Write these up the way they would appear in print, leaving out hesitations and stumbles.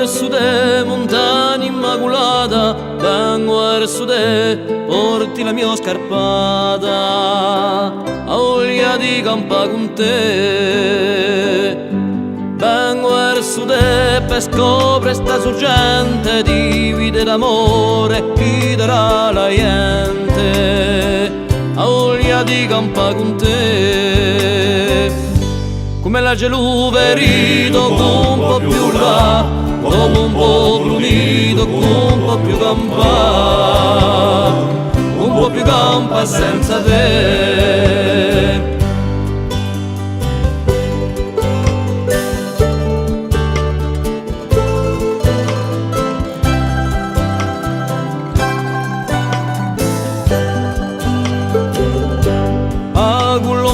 verso te, montagna immacolata, vengo verso te, porti la mia scarpata, a voglia di campare con te. Vengo verso te per scoprire sta sorgente di vita d'amore che darà la gente, a voglia di campare con te. Come la gelù verito un po' più là, dopo un po' brunito un po' più campa, un po' più campa senza te.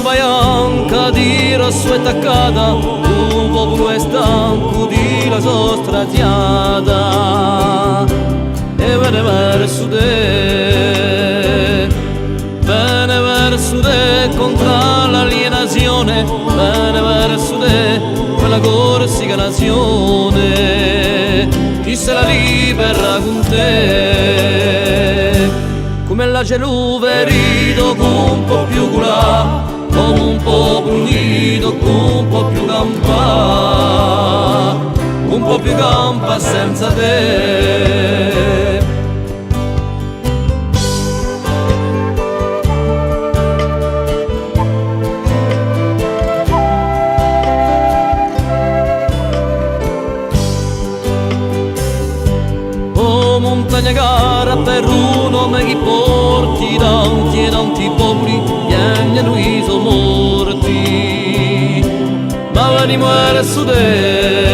Bianca di rosso è attaccata, un popolo è stanco di la sua straziata, e viene verso te, viene verso te contro l'alienazione, viene verso te per la corsica nazione, chi se la libera con te. Come la gelù verito un po' più curà, come un po' brunito, un po' più campa, un po' più campa senza te. Oh montagna cara per un nome che porti tanti e tanti popoli, vieni a noi sono morti, ma venimo verso te.